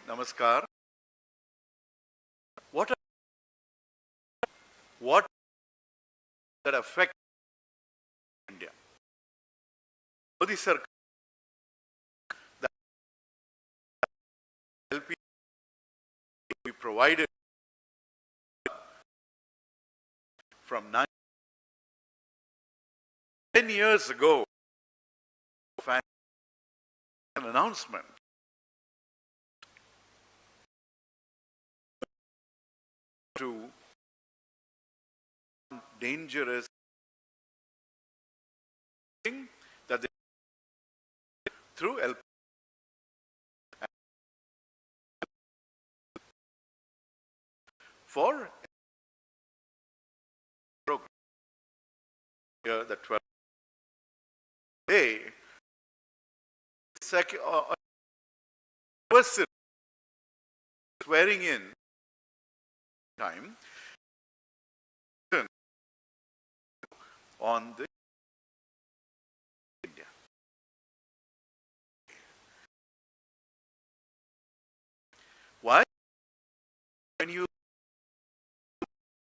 Namaskar. What that affect India? Modi sir, that LP we provided from 10 years ago, an announcement to dangerous thing that they through LP for program here the 12th day second person swearing in time on the India. Why? When you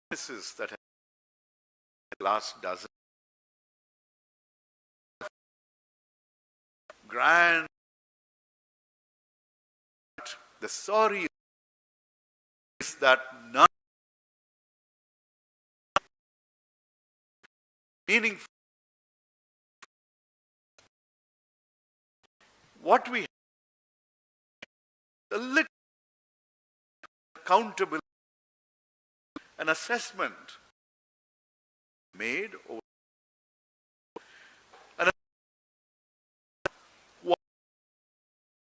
promises that have last dozen grand, the sorry is that none meaningful. What we have, a little accountability, an assessment made over and what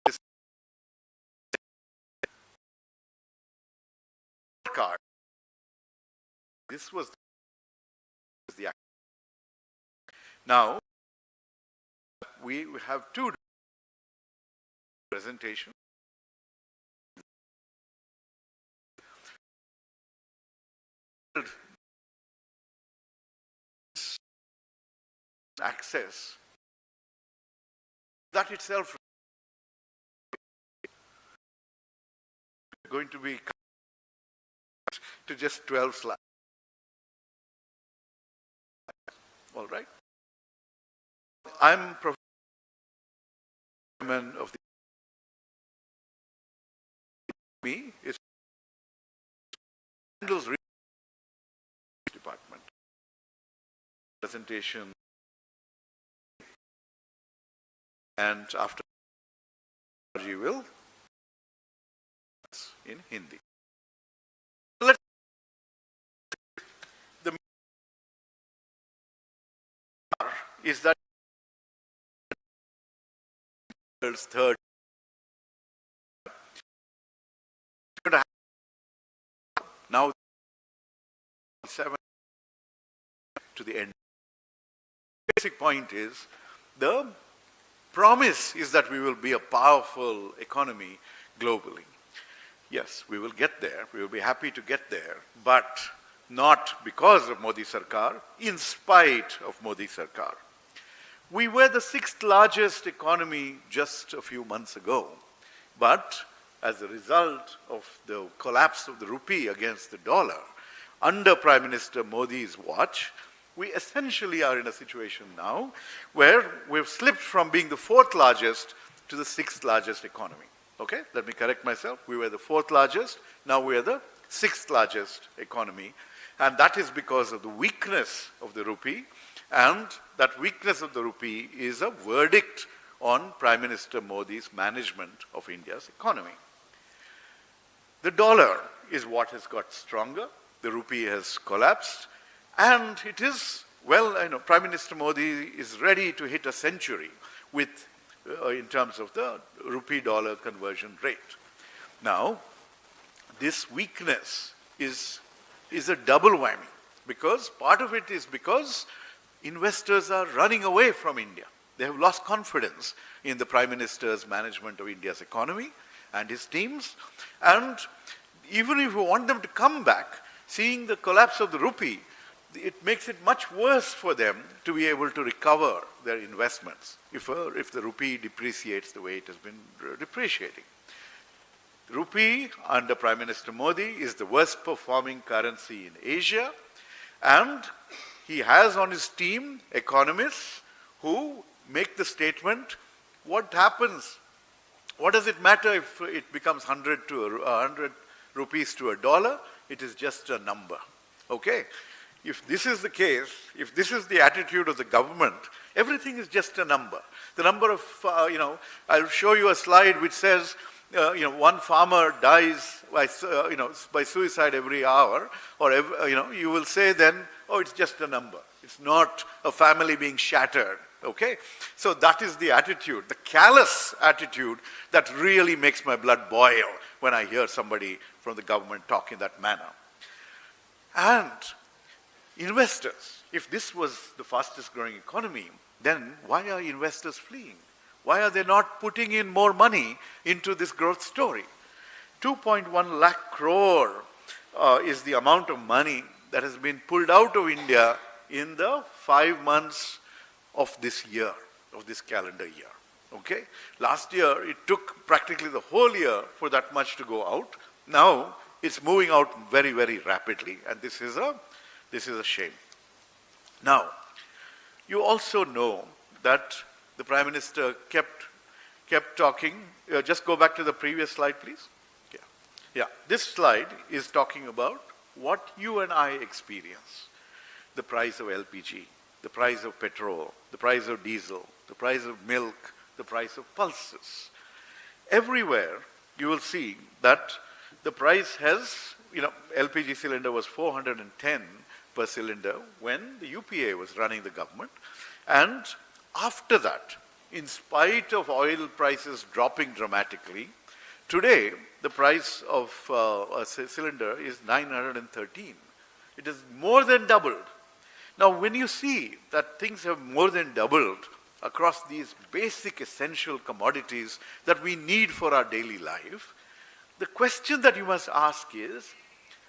is card. This was the act. Now we have two presentations. Access that itself is going to be to just 12 slides. All right. I'm Professor of the me is handles department presentation. And after you will in Hindi. Let's the is that third now 7 to the end. Basic point is the promise is that we will be a powerful economy globally. Yes, we will get there. We will be happy to get there, but not because of Modi Sarkar, in spite of Modi Sarkar. We were the 6th largest economy just a few months ago, but as a result of the collapse of the rupee against the dollar, under Prime Minister Modi's watch, we essentially are in a situation now where we've slipped from being the 4th largest to the 6th largest economy. Okay, let me correct myself. We were the 4th largest, now we are the 6th largest economy. And that is because of the weakness of the rupee, and that weakness of the rupee is a verdict on Prime Minister Modi's management of India's economy. The dollar is what has got stronger, the rupee has collapsed, and it is, well, I know Prime Minister Modi is ready to hit a century with, in terms of the rupee-dollar conversion rate. Now, this weakness is a double whammy, because part of it is because investors are running away from India. They have lost confidence in the Prime Minister's management of India's economy and his teams. And even if we want them to come back, seeing the collapse of the rupee, it makes it much worse for them to be able to recover their investments if the rupee depreciates the way it has been depreciating. Rupee under Prime Minister Modi is the worst performing currency in Asia, and he has on his team economists who make the statement, what happens? What does it matter if it becomes 100 rupees to a dollar? It is just a number. Okay? If this is the case, if this is the attitude of the government, everything is just a number. The number of, I'll show you a slide which says, one farmer dies by suicide every hour, or you will say then, oh, it's just a number. It's not a family being shattered. Okay? So that is the attitude, the callous attitude that really makes my blood boil when I hear somebody from the government talk in that manner. And investors, if this was the fastest growing economy, then why are investors fleeing? Why are they not putting in more money into this growth story? 2.1 lakh crore is the amount of money that has been pulled out of India in the 5 months of this year, of this calendar year. Okay? Last year, it took practically the whole year for that much to go out. Now, it's moving out very, very rapidly, and this is a shame. Now, you also know that the Prime Minister kept talking. Just go back to the previous slide, please. Yeah. This slide is talking about what you and I experience. The price of LPG, the price of petrol, the price of diesel, the price of milk, the price of pulses. Everywhere you will see that the price has, LPG cylinder was 410 per cylinder when the UPA was running the government. And after that, in spite of oil prices dropping dramatically, today the price of a cylinder is 913. It has more than doubled. Now, when you see that things have more than doubled across these basic essential commodities that we need for our daily life, the question that you must ask is,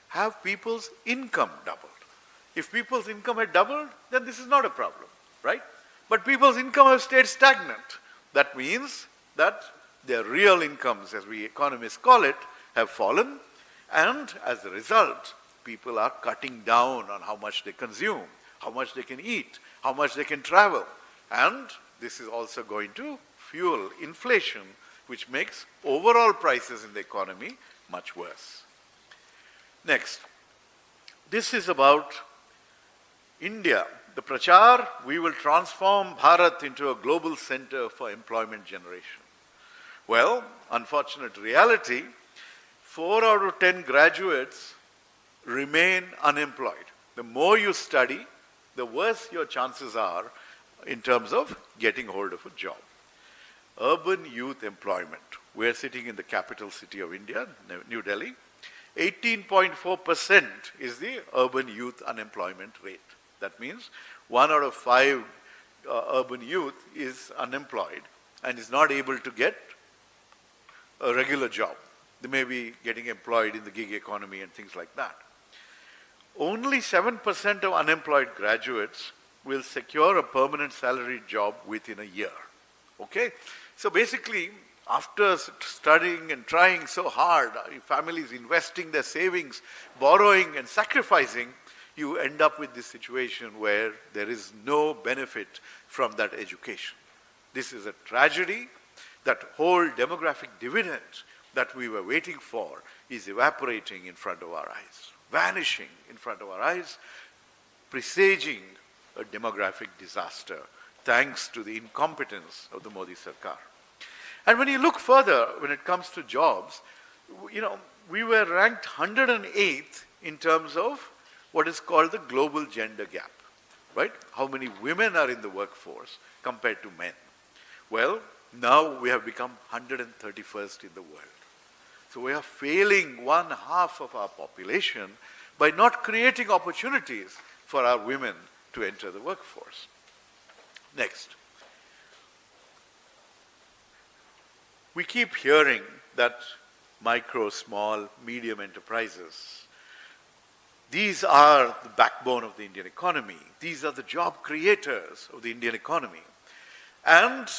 have people's income doubled? If people's income had doubled, then this is not a problem, right? But people's income have stayed stagnant. That means that their real incomes, as we economists call it, have fallen, and as a result, people are cutting down on how much they consume, how much they can eat, how much they can travel. And this is also going to fuel inflation, which makes overall prices in the economy much worse. Next, this is about India. The Prachar, we will transform Bharat into a global center for employment generation. Well, unfortunate reality, 4 out of 10 graduates remain unemployed. The more you study, the worse your chances are in terms of getting hold of a job. Urban youth employment. We're sitting in the capital city of India, New Delhi. 18.4% is the urban youth unemployment rate. That means 1 out of 5 urban youth is unemployed and is not able to get a regular job. They may be getting employed in the gig economy and things like that. Only 7% of unemployed graduates will secure a permanent salaried job within a year. Okay? So basically, after studying and trying so hard, families investing their savings, borrowing and sacrificing, you end up with this situation where there is no benefit from that education. This is a tragedy. That whole demographic dividend that we were waiting for is evaporating in front of our eyes, vanishing in front of our eyes, presaging a demographic disaster thanks to the incompetence of the Modi Sarkar. And when you look further, when it comes to jobs, we were ranked 108th in terms of what is called the global gender gap, right? How many women are in the workforce compared to men. Well, now we have become 131st in the world. So we are failing 1/2 of our population by not creating opportunities for our women to enter the workforce. Next. We keep hearing that micro, small, medium enterprises, these are the backbone of the Indian economy. These are the job creators of the Indian economy. And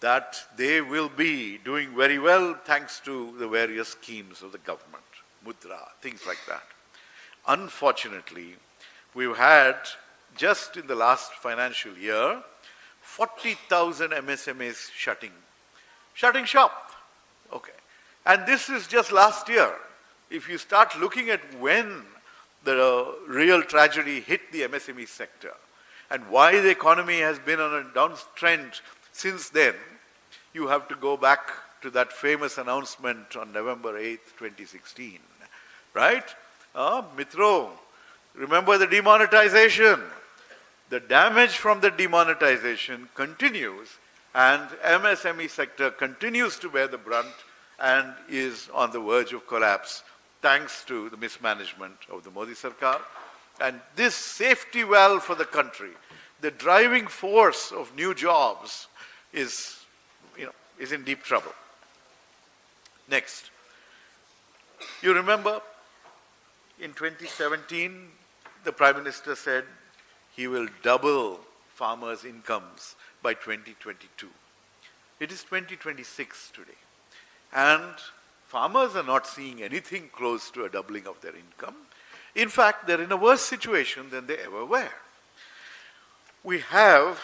that they will be doing very well thanks to the various schemes of the government, mudra, things like that. Unfortunately, we've had, just in the last financial year, 40,000 MSMEs shutting shop. Okay. And this is just last year. If you start looking at when the real tragedy hit the MSME sector and why the economy has been on a downtrend since then, you have to go back to that famous announcement on November 8th, 2016. Right? Mitro, remember the demonetization. The damage from the demonetization continues, and MSME sector continues to bear the brunt and is on the verge of collapse thanks to the mismanagement of the Modi Sarkar. And this safety valve for the country, the driving force of new jobs, is in deep trouble. Next. You remember in 2017, the Prime Minister said he will double farmers' incomes by 2022. It is 2026 today. And farmers are not seeing anything close to a doubling of their income. In fact, they're in a worse situation than they ever were. We have,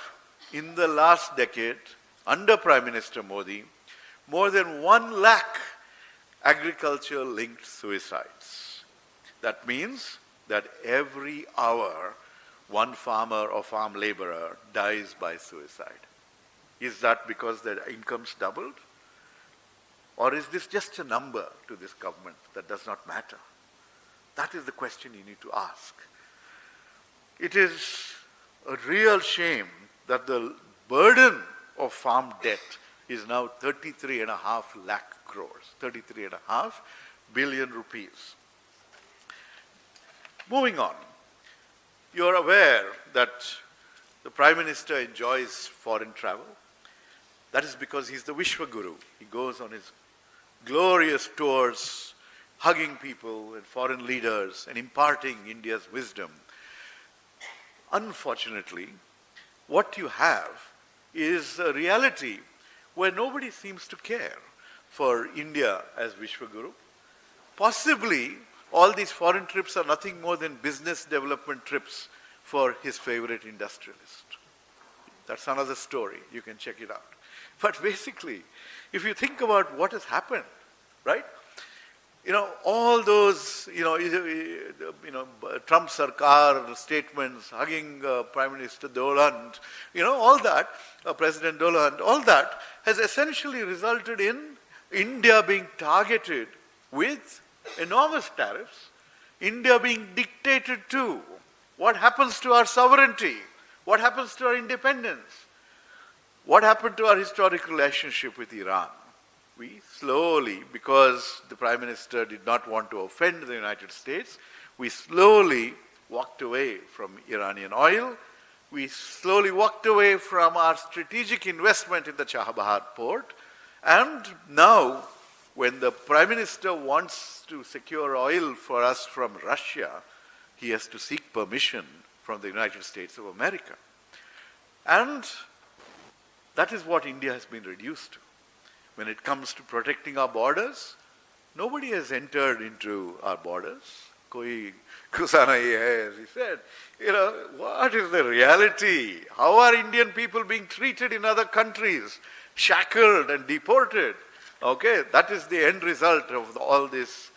in the last decade, under Prime Minister Modi, more than 1 lakh agriculture-linked suicides. That means that every hour, one farmer or farm laborer dies by suicide. Is that because their incomes doubled? Or is this just a number to this government that does not matter? That is the question you need to ask. It is a real shame that the burden of farm debt is now 33.5 lakh crores, 33.5 billion rupees. Moving on, you're aware that the Prime Minister enjoys foreign travel. That is because he's the Vishwaguru. He goes on his glorious tours, hugging people and foreign leaders and imparting India's wisdom. Unfortunately, what you have is a reality where nobody seems to care for India as Vishwaguru. Possibly, all these foreign trips are nothing more than business development trips for his favorite industrialist. That's another story. You can check it out. But basically, if you think about what has happened, right? All those, Trump Sarkar statements, hugging Prime Minister Dolan, all that, President Dolan, all that has essentially resulted in India being targeted with enormous tariffs, India being dictated to. What happens to our sovereignty? What happens to our independence? What happened to our historic relationship with Iran? We slowly, because the Prime Minister did not want to offend the United States, we slowly walked away from Iranian oil. We slowly walked away from our strategic investment in the Chahabahar port. And now, when the Prime Minister wants to secure oil for us from Russia, he has to seek permission from the United States of America. And that is what India has been reduced to. When it comes to protecting our borders, nobody has entered into our borders. Koi gusa nahi hai, as he said. What is the reality? How are Indian people being treated in other countries? Shackled and deported. Okay, that is the end result of all this,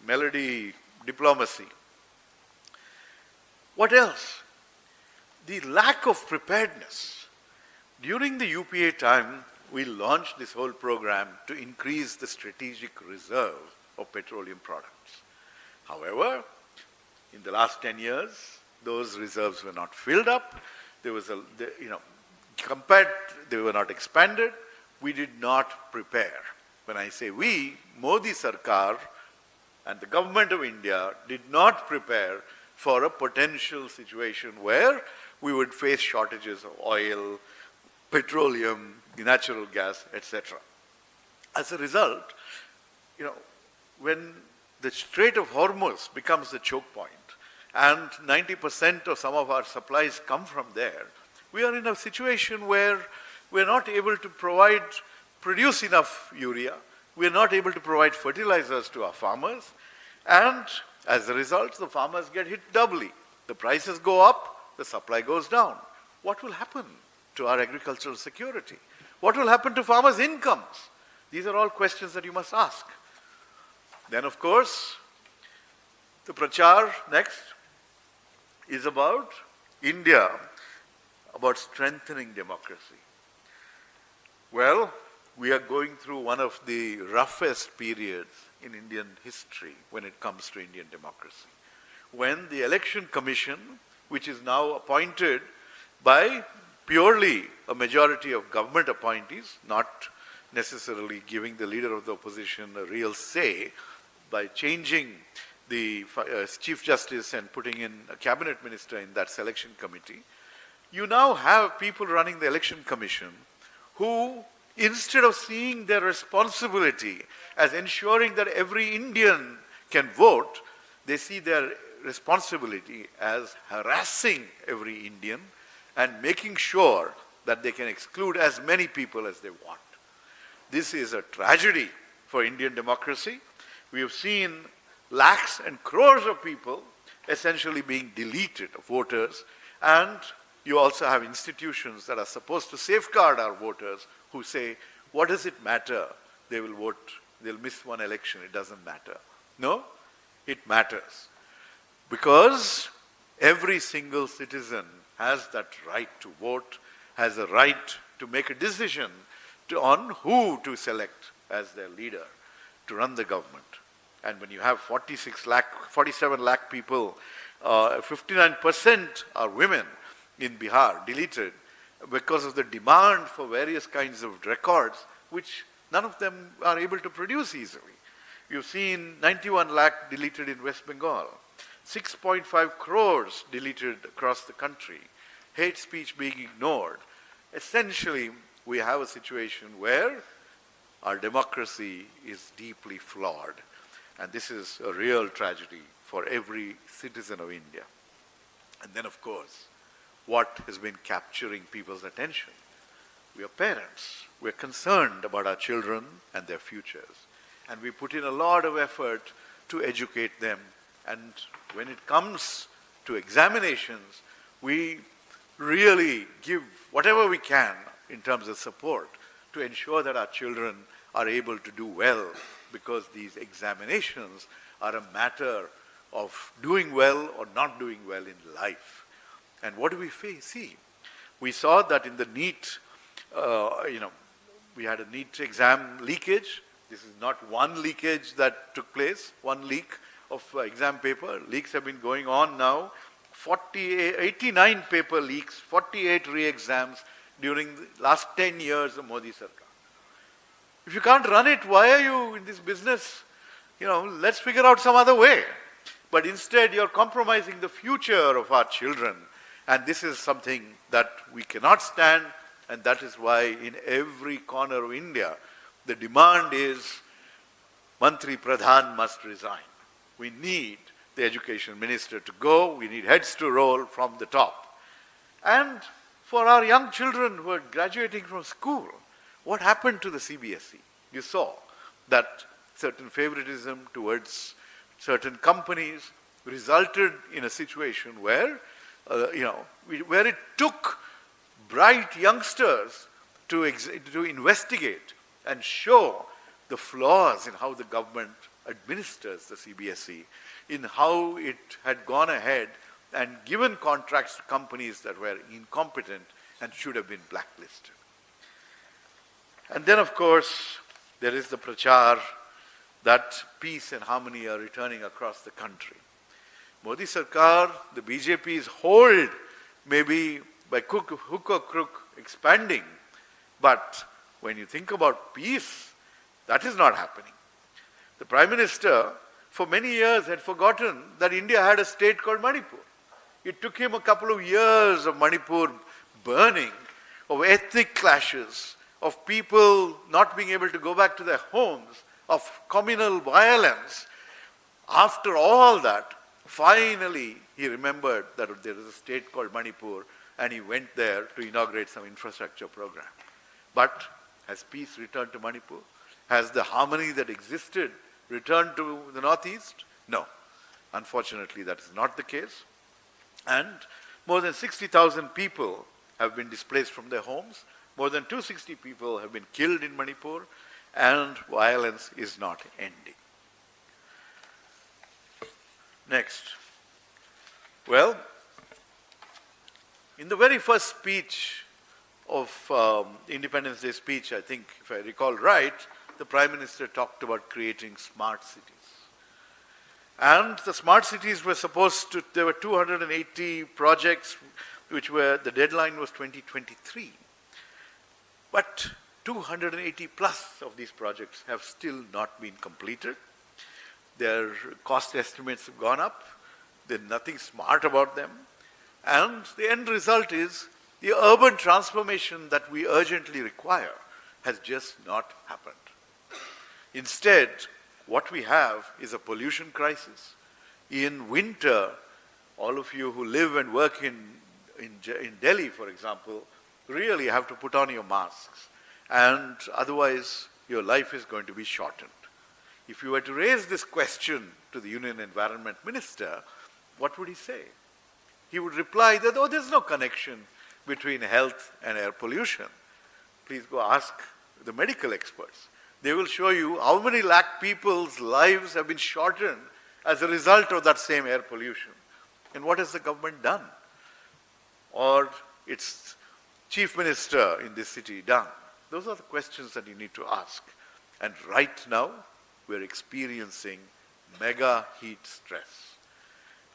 melody diplomacy. What else? The lack of preparedness. During the UPA time, we launched this whole program to increase the strategic reserve of petroleum products. However, in the last 10 years, those reserves were not filled up. There was they were not expanded. We did not prepare. When I say we, Modi Sarkar and the government of India did not prepare for a potential situation where we would face shortages of oil, petroleum, natural gas, etc. As a result, when the Strait of Hormuz becomes the choke point and 90% of some of our supplies come from there, we are in a situation where we're not able to produce enough urea, we're not able to provide fertilizers to our farmers, and as a result, the farmers get hit doubly. The prices go up, the supply goes down. What will happen to our agricultural security? What will happen to farmers' incomes? These are all questions that you must ask. Then, of course, the prachar next is about India, about strengthening democracy. Well, we are going through one of the roughest periods in Indian history when it comes to Indian democracy. When the Election Commission, which is now appointed by purely a majority of government appointees, not necessarily giving the leader of the opposition a real say, by changing the Chief Justice and putting in a cabinet minister in that selection committee, you now have people running the Election Commission who, instead of seeing their responsibility as ensuring that every Indian can vote, they see their responsibility as harassing every Indian and making sure that they can exclude as many people as they want. This is a tragedy for Indian democracy. We have seen lakhs and crores of people essentially being deleted, voters, and you also have institutions that are supposed to safeguard our voters who say, what does it matter? They will vote, they'll miss one election, it doesn't matter. No, it matters. Because every single citizen has that right to vote, has a right to make a decision on who to select as their leader to run the government. And when you have 47 lakh people, 59% are women in Bihar, deleted, because of the demand for various kinds of records, which none of them are able to produce easily. You've seen 91 lakh deleted in West Bengal, 6.5 crores deleted across the country, hate speech being ignored. Essentially, we have a situation where our democracy is deeply flawed. And this is a real tragedy for every citizen of India. And then, of course, what has been capturing people's attention? We are parents. We're concerned about our children and their futures. And we put in a lot of effort to educate them. And when it comes to examinations, we really give whatever we can in terms of support to ensure that our children are able to do well, because these examinations are a matter of doing well or not doing well in life. And what do we see? We saw that in the NEET, we had a NEET exam leakage. This is not one leakage that took place, one leak of exam paper. Leaks have been going on now. 89 paper leaks, 48 re-exams during the last 10 years of Modi Sarkar. If you can't run it, why are you in this business? Let's figure out some other way. But instead, you're compromising the future of our children. And this is something that we cannot stand, and that is why in every corner of India, the demand is Mantri Pradhan must resign. We need the education minister to go. We need heads to roll from the top. And for our young children who are graduating from school, what happened to the CBSE? You saw that certain favoritism towards certain companies resulted in a situation where, where it took bright youngsters to investigate and show the flaws in how the government administers the CBSE, in how it had gone ahead and given contracts to companies that were incompetent and should have been blacklisted. And then, of course, there is the prachar that peace and harmony are returning across the country. Modi Sarkar, the BJP's hold may be by hook or crook expanding, but when you think about peace, that is not happening. The Prime Minister, for many years, had forgotten that India had a state called Manipur. It took him a couple of years of Manipur burning, of ethnic clashes, of people not being able to go back to their homes, of communal violence. After all that, finally he remembered that there is a state called Manipur, and he went there to inaugurate some infrastructure program. But has peace returned to Manipur? Has the harmony that existed returned to the northeast? No. Unfortunately, that is not the case. And more than 60,000 people have been displaced from their homes. More than 260 people have been killed in Manipur, and violence is not ending. Next. Well, in the very first speech of Independence Day speech, I think, if I recall right, the Prime Minister talked about creating smart cities. And the smart cities were supposed to, there were 280 projects, which were, the deadline was 2023. But 280 plus of these projects have still not been completed. Their cost estimates have gone up. There's nothing smart about them. And the end result is the urban transformation that we urgently require has just not happened. Instead, what we have is a pollution crisis. In winter, all of you who live and work in Delhi, for example, really have to put on your masks. And otherwise, your life is going to be shortened. If you were to raise this question to the Union Environment Minister, what would he say? He would reply that, oh, there's no connection between health and air pollution. Please go ask the medical experts. They will show you how many lakh people's lives have been shortened as a result of that same air pollution. And what has the government done? Or its chief minister in this city done? Those are the questions that you need to ask. And right now, we're experiencing mega heat stress.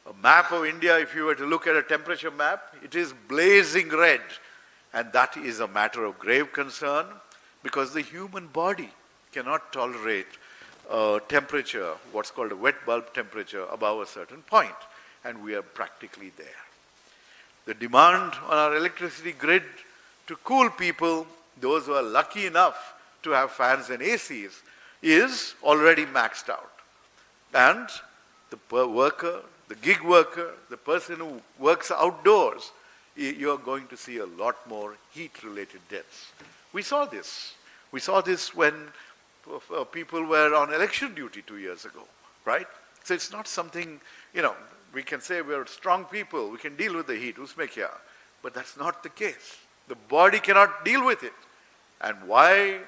A map of India, if you were to look at a temperature map, it is blazing red. And that is a matter of grave concern because the human body cannot tolerate temperature, what's called a wet bulb temperature, above a certain point. And we are practically there. The demand on our electricity grid to cool people, those who are lucky enough to have fans and ACs, is already maxed out. And the worker, the gig worker, the person who works outdoors, you're going to see a lot more heat-related deaths. We saw this. We saw this when people were on election duty 2 years ago, right? So it's not something, we can say we're strong people, we can deal with the heat, usme kya? But that's not the case. The body cannot deal with it. And why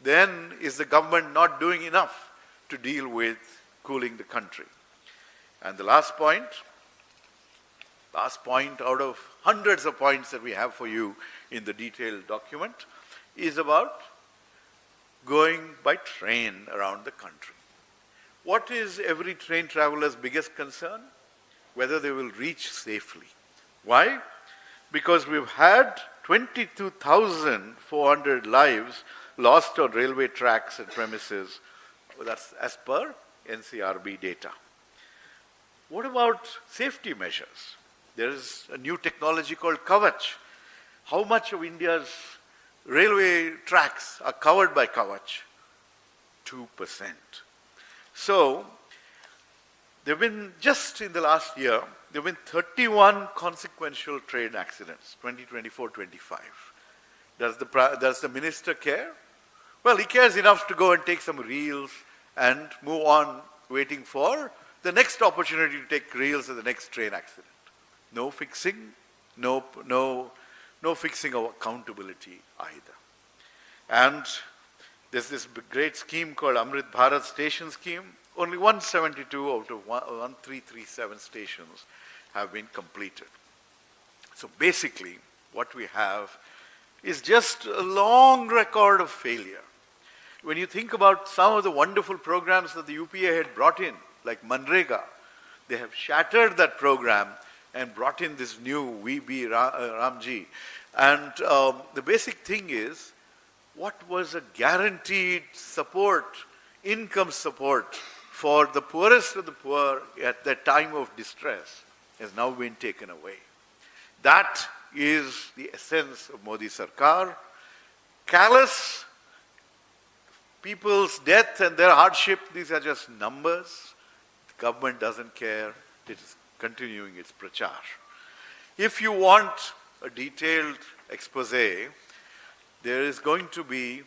then is the government not doing enough to deal with cooling the country? And the last point out of hundreds of points that we have for you in the detailed document, is about going by train around the country. What is every train traveler's biggest concern? Whether they will reach safely. Why? Because we've had 22,400 lives lost on railway tracks and premises. That's as per NCRB data. What about safety measures? There is a new technology called Kavach. How much of India's railway tracks are covered by Kavach? 2%. So, there have been, just in the last year, there have been 31 consequential train accidents, 2024-25. Does the minister care? Well, he cares enough to go and take some reels and move on, waiting for the next opportunity to take reels of the next train accident. No fixing, no fixing of accountability either. And there's this great scheme called Amrit Bharat Station Scheme. Only 172 out of 1337 stations have been completed. So basically, what we have is just a long record of failure. When you think about some of the wonderful programs that the UPA had brought in, like Manrega, they have shattered that program and brought in this new VB Ramji. And the basic thing is, what was a guaranteed support, income support for the poorest of the poor at the time of distress has now been taken away. That is the essence of Modi Sarkar. Callous, people's death and their hardship, these are just numbers. The government doesn't care. It is continuing its prachar. If you want a detailed expose, there is going to be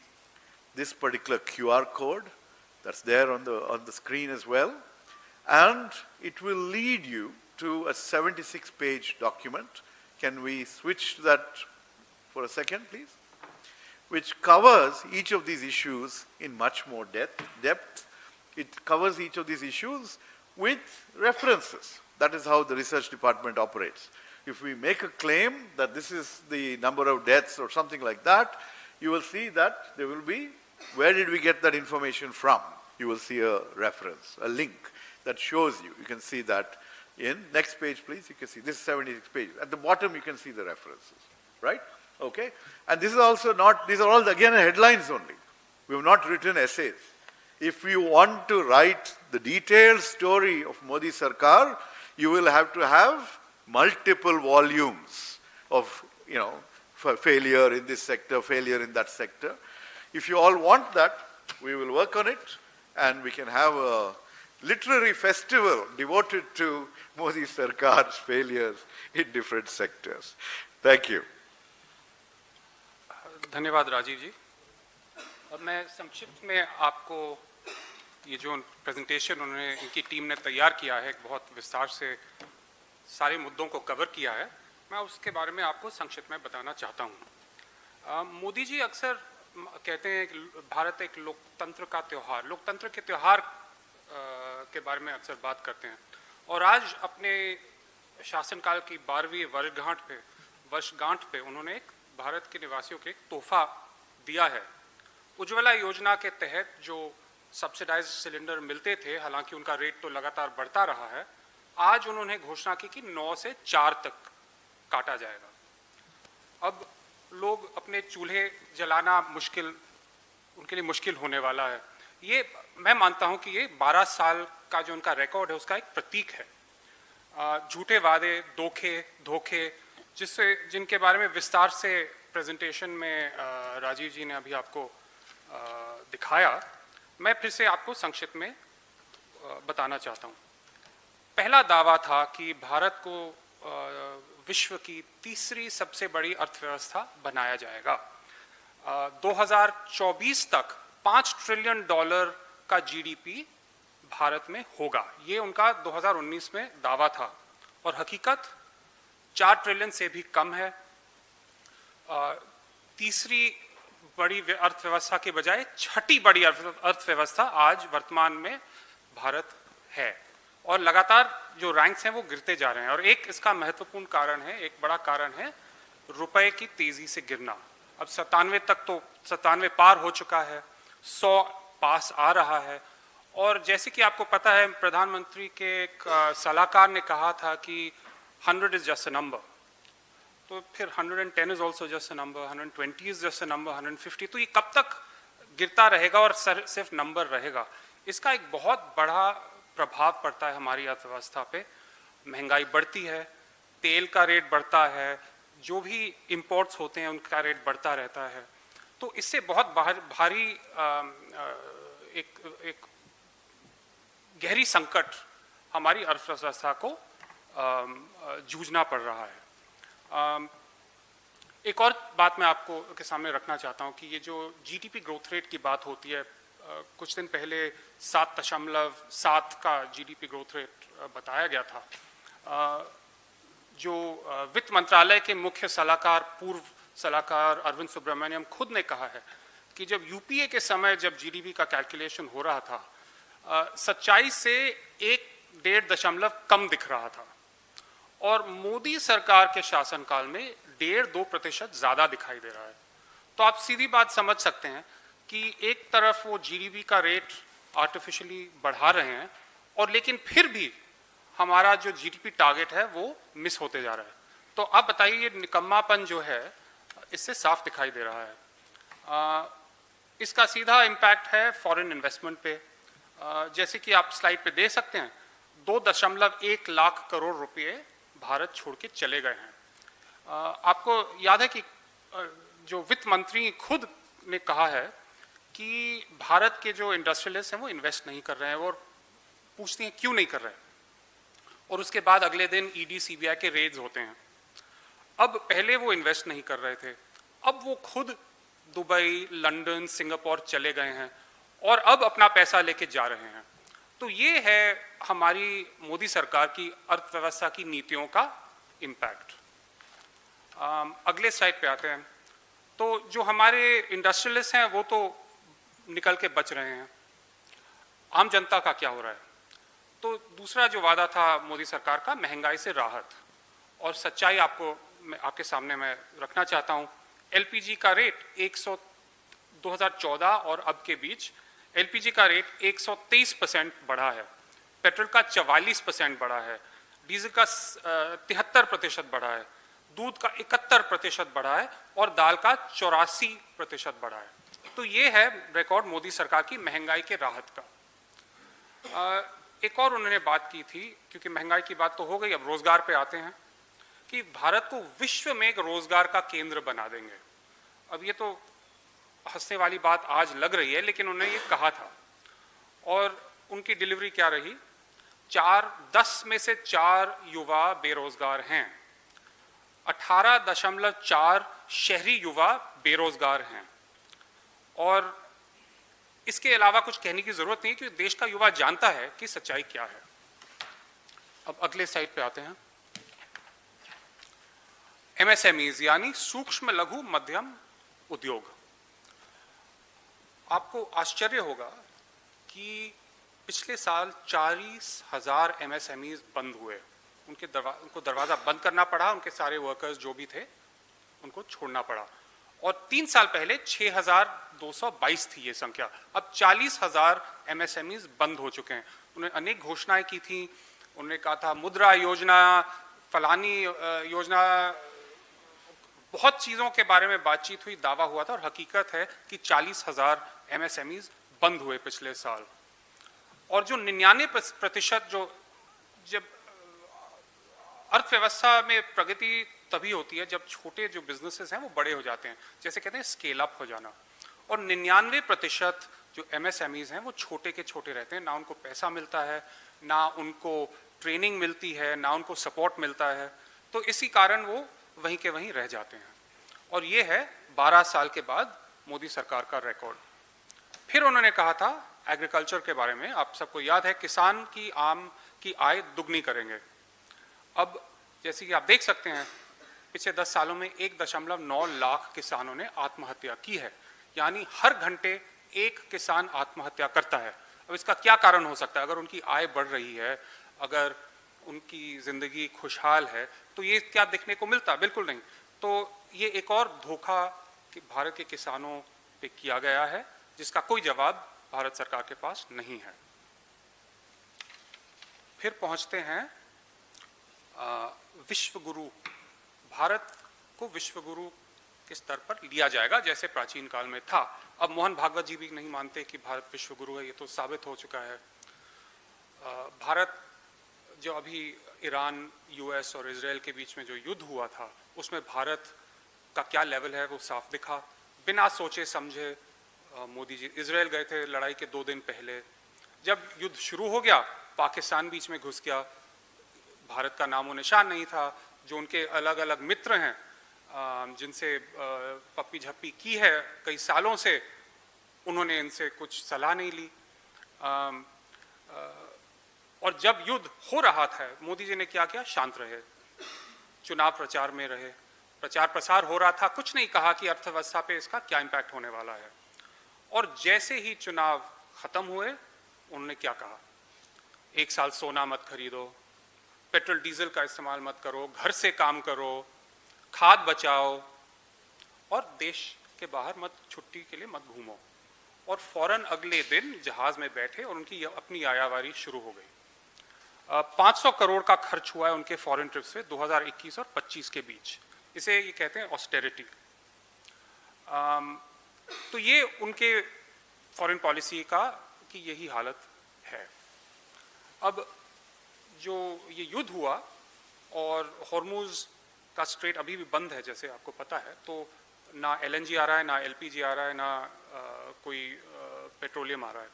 this particular QR code that's there on the screen as well, and it will lead you to a 76-page document. Can we switch to that for a second, please? Which covers each of these issues in much more depth. It covers each of these issues with references. That is how the research department operates. If we make a claim that this is the number of deaths or something like that, you will see that there will be, where did we get that information from? You will see a reference, a link that shows you. You can see that in, next page please, you can see, this is 76 pages. At the bottom you can see the references, right? Okay? And this is also not, these are all again headlines only. We have not written essays. If you want to write the detailed story of Modi Sarkar, you will have to have multiple volumes of, for failure in this sector, failure in that sector. If you all want that, we will work on it, and we can have a literary festival devoted to Modi Sarkar's failures in different sectors. Thank you. धन्यवाद राजीव जी। अब मैं संक्षिप्त में आपको ये जो presentation उन्होंने इनकी टीम ने तैयार किया है, बहुत विस्तार से सारे मुद्दों को कवर किया है, मैं उसके बारे में आपको संक्षिप्त में बताना चाहता हूँ। मोदी जी अक्सर कहते हैं कि भारत एक लोकतंत्र का त्यौहार, लोकतंत्र के त्यौहार के बारे में अक्सर बात करते हैं, और आज अपने शासनकाल की 12वीं वर्षगांठ पे उन्होंने एक भारत के निवासियों के एक तोहफा दिया है। उज्ज्वला योजना के तहत जो सब्सिडाइज्ड सिलेंडर मिलते थे, हालांकि उनका रेट तो लगातार बढ़ता रहा है, आज उन्होंने घोषणा की कि 9 से 4 तक काटा जाएगा। अब लोग अपने चूल्हे जलाना उनके लिए मुश्किल होने वाला है। ये मैं मानता हूं कि ये 12 साल का जो उनका रिकॉर्ड है उसका एक प्रतीक है। झूठे वादे, धोखे जिनके बारे में विस्तार से प्रेजेंटेशन में राजीव जी ने अभी आपको दिखाया, मैं फिर से आपको संक्षिप्त में बताना चाहता हूं। पहला दावा था कि भारत को विश्व की तीसरी सबसे बड़ी अर्थव्यवस्था बनाया जाएगा। 2024 तक $5 ट्रिलियन का जीडीपी भारत में होगा, ये उनका 2019 में दावा था, और हकीकत 4 ट्रिलियन से भी कम है। तीसरी बड़ी अर्थव्यवस्था के बजाय छठी बड़ी अर्थव्यवस्था आज वर्तमान में भारत है, और लगातार जो रैंक्स हैं वो गिरते जा रहे हैं। और एक इसका महत्वपूर्ण कारण है, एक बड़ा कारण है रुपए की तेजी से गिरना। अब 97 तक तो 97 पार हो चुका है, 100 पास आ रहा है, और जैसे कि आपको पता है प्रधानमंत्री के एक सलाहकार ने कहा था कि 100 is just a number, तो फिर 110 is also just a number, 120 is just a number, 150, तो ये कब तक गिरता रहेगा और सिर्फ नंबर रहेगा? इसका एक बहुत बड़ा प्रभाव पड़ता है हमारी अर्थव्यवस्था पे। महंगाई बढ़ती है, तेल का रेट बढ़ता है, जो भी इंपोर्ट्स होते हैं उनका रेट बढ़ता रहता है, तो इससे बहुत भारी एक गहरी संकट हमारी अर्थव्यवस्था को जूझना पड़ रहा है। एक और बात मैं आपको के सामने रखना चाहता हूं कि ये जो जीडीपी ग्रोथ रेट की बात होती है, कुछ दिन पहले 7.7 का जीडीपी ग्रोथ रेट बताया गया था। जो वित्त मंत्रालय के मुख्य सलाहकार, पूर्व सलाहकार अरविंद सुब्रमण्यम खुद ने कहा है कि जब यूपीए के समय जब जीडीपी का कैलकुलेशन हो रहा था, सच्चाई से 1-1.5 दशमलव कम दिख रहा था, और मोदी सरकार के शासनकाल में 1.5-2% ज्यादा दिखाई दे रहा है। तो आप सीधी बात समझ सकते हैं कि एक तरफ वो जीडीपी का रेट आर्टिफिशियली बढ़ा रहे हैं, और लेकिन फिर भी हमारा जो जीडीपी टारगेट है वो मिस होते जा रहा है। तो आप बताइए, ये निकम्मापन जो है इससे साफ दिखाई दे रहा है। इसका सीधा इम्पैक्ट है फॉरेन इन्वेस्टमेंट पे। जैसे कि आप स्लाइड पे देख सकते हैं, 2.1 लाख करोड़ रुपए भारत छोड़ के चले गए हैं। आपको याद है कि जो वित्त मंत्री खुद ने कहा है कि भारत के जो इंडस्ट्रियलिस्ट हैं वो इन्वेस्ट नहीं कर रहे हैं, और पूछते हैं क्यों नहीं कर रहे हैं, और उसके बाद अगले दिन ईडी सीबीआई के रेड्स होते हैं। अब पहले वो इन्वेस्ट नहीं कर रहे थे, अब वो खुद दुबई, लंदन, सिंगापुर चले गए हैं और अब अपना पैसा लेके जा रहे हैं। तो ये है हमारी मोदी सरकार की अर्थव्यवस्था की नीतियों का इम्पैक्ट। अगले स्लाइड पे आते हैं। तो जो हमारे इंडस्ट्रियलिस्ट हैं वो तो निकल के बच रहे हैं, आम जनता का क्या हो रहा है? तो दूसरा जो वादा था मोदी सरकार का, महंगाई से राहत, और सच्चाई आपके सामने मैं रखना चाहता हूं। एलपीजी का रेट 2014 और अब के बीच एलपीजी का रेट 123% बढ़ा है, पेट्रोल का 44% बढ़ा है, डीजल का 73% बढ़ा है, दूध का 71% बढ़ा है और दाल का 84% बढ़ा है। तो ये है रिकॉर्ड मोदी सरकार की महंगाई के राहत का। एक और उन्होंने बात की थी, क्योंकि महंगाई की बात तो हो गई, अब रोजगार पे आते हैं, कि भारत को विश्व में एक रोजगार का केंद्र बना देंगे। अब ये तो हंसने वाली बात आज लग रही है, लेकिन उन्होंने ये कहा था और उनकी डिलीवरी क्या रही? 10 में से 4 युवा बेरोजगार हैं, 18.4 शहरी युवा बेरोजगार हैं, और इसके अलावा कुछ कहने की जरूरत नहीं, क्योंकि देश का युवा जानता है कि सच्चाई क्या है। अब अगले साइड पे आते हैं। एमएसएमईज यानी सूक्ष्म लघु मध्यम उद्योग। आपको आश्चर्य होगा कि पिछले साल 40,000 एमएसएमईज बंद हुए, उनको दरवाजा बंद करना पड़ा, उनके सारे वर्कर्स जो भी थे उनको छोड़ना पड़ा, और 3 साल पहले 6,222 थी ये संख्या, अब 40,000 एमएसएमईज बंद हो चुके हैं। उन्होंने अनेक घोषणाएं की थी, उन्होंने कहा था मुद्रा योजना, फलानी योजना, बहुत चीजों के बारे में बातचीत हुई, दावा हुआ था, और हकीकत है कि 40,000 एमएसएमईज बंद हुए पिछले साल। और जो 99% जब अर्थव्यवस्था में प्रगति तभी होती है जब छोटे जो बिजनेसेस हैं वो बड़े हो जाते हैं, जैसे कहते हैं स्केल अप हो जाना, और 99% जो एमएसएमईज हैं वो छोटे के छोटे रहते हैं, ना उनको पैसा मिलता है, ना उनको ट्रेनिंग मिलती है, ना उनको सपोर्ट मिलता है, तो इसी कारण वो वहीं के वहीं रह जाते हैं। और ये है 12 साल के बाद मोदी सरकार का रिकॉर्ड। फिर उन्होंने कहा था एग्रीकल्चर के बारे में, आप सबको याद है, किसान की आय दुगनी करेंगे। अब जैसे कि आप देख सकते हैं पिछले 10 सालों में 1.9 लाख किसानों ने आत्महत्या की है, यानी हर घंटे एक किसान आत्महत्या करता है। अब इसका क्या कारण हो सकता है? अगर उनकी आय बढ़ रही है, अगर उनकी जिंदगी खुशहाल है, तो ये क्या देखने को मिलता? बिल्कुल नहीं। तो ये एक और धोखा कि भारत के किसानों पे किया गया है, जिसका कोई जवाब भारत सरकार के पास नहीं है। फिर पहुंचते हैं विश्व गुरु। भारत को विश्व गुरु के स्तर पर लिया जाएगा जैसे प्राचीन काल में था। अब मोहन भागवत जी भी नहीं मानते कि भारत विश्व गुरु है, ये तो साबित हो चुका है। भारत जो अभी ईरान, यूएस और इजराइल के बीच में जो युद्ध हुआ था, उसमें भारत का क्या लेवल है वो साफ दिखा। बिना सोचे समझे मोदी जी इजराइल गए थे लड़ाई के 2 दिन पहले। जब युद्ध शुरू हो गया, पाकिस्तान बीच में घुस गया, भारत का नामो निशान नहीं था। जो उनके अलग अलग मित्र हैं जिनसे पप्पी झप्पी की है कई सालों से, उन्होंने इनसे कुछ सलाह नहीं ली। और जब युद्ध हो रहा था, मोदी जी ने क्या किया? शांत रहे, चुनाव प्रचार में रहे, प्रचार प्रसार हो रहा था, कुछ नहीं कहा कि अर्थव्यवस्था पे इसका क्या इम्पैक्ट होने वाला है। और जैसे ही चुनाव खत्म हुए, उन्होंने क्या कहा? 1 साल सोना मत खरीदो, पेट्रोल डीजल का इस्तेमाल मत करो, घर से काम करो, खाद बचाओ, और देश के बाहर मत, छुट्टी के लिए मत घूमो। और फौरन अगले दिन जहाज में बैठे और उनकी अपनी आयावारी शुरू हो गई। 500 करोड़ का खर्च हुआ है उनके फॉरेन ट्रिप से 2021 और 25 के बीच। इसे ये कहते हैं ऑस्टेरिटी। तो ये उनके फॉरेन पॉलिसी की यही हालत है। अब जो ये युद्ध हुआ और हॉर्मुज का स्ट्रेट अभी भी बंद है जैसे आपको पता है, तो ना एलएनजी आ रहा है, ना एलपीजी आ रहा है, ना कोई पेट्रोलियम आ रहा है।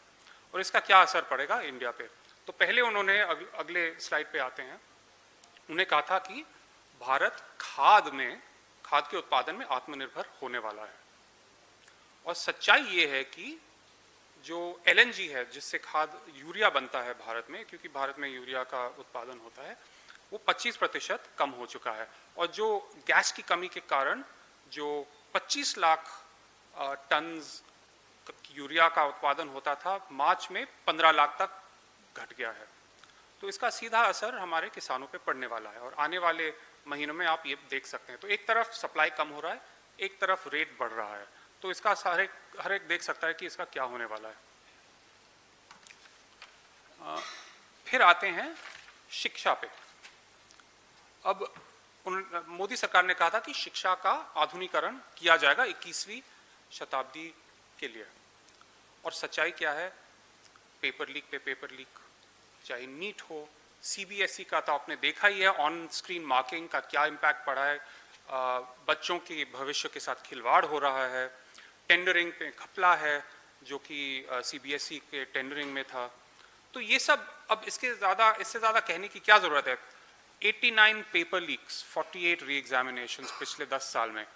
और इसका क्या असर पड़ेगा इंडिया पे? तो पहले उन्होंने अगले स्लाइड पे आते हैं, उन्हें कहा था कि भारत खाद के उत्पादन में आत्मनिर्भर होने वाला है। और सच्चाई ये है कि जो LNG है, जिससे खाद यूरिया बनता है भारत में, क्योंकि भारत में यूरिया का उत्पादन होता है, वो 25% कम हो चुका है। और जो गैस की कमी के कारण जो 25 लाख टन यूरिया का उत्पादन होता था, मार्च में 15 लाख तक घट गया है। तो इसका सीधा असर हमारे किसानों पे पड़ने वाला है और आने वाले महीनों में आप ये देख सकते हैं। तो एक तरफ सप्लाई कम हो रहा है, एक तरफ रेट बढ़ रहा है, तो इसका हर एक देख सकता है कि इसका क्या होने वाला है। फिर आते हैं शिक्षा पे। अब मोदी सरकार ने कहा था कि शिक्षा का आधुनिकीकरण किया जाएगा 21वीं शताब्दी के लिए, और सच्चाई क्या है? पेपर लीक पे पेपर लीक, चाहे नीट हो, CBSE का तो आपने देखा ही है, ऑन स्क्रीन मार्किंग का क्या इम्पैक्ट पड़ा है, बच्चों के भविष्य के साथ खिलवाड़ हो रहा है, टेंडरिंग पे घपला है जो कि CBSE के टेंडरिंग में था। तो ये सब, अब इससे ज़्यादा कहने की क्या ज़रूरत है? 89 पेपर लीक्स, 48 री एग्जामिनेशंस पिछले 10 साल में।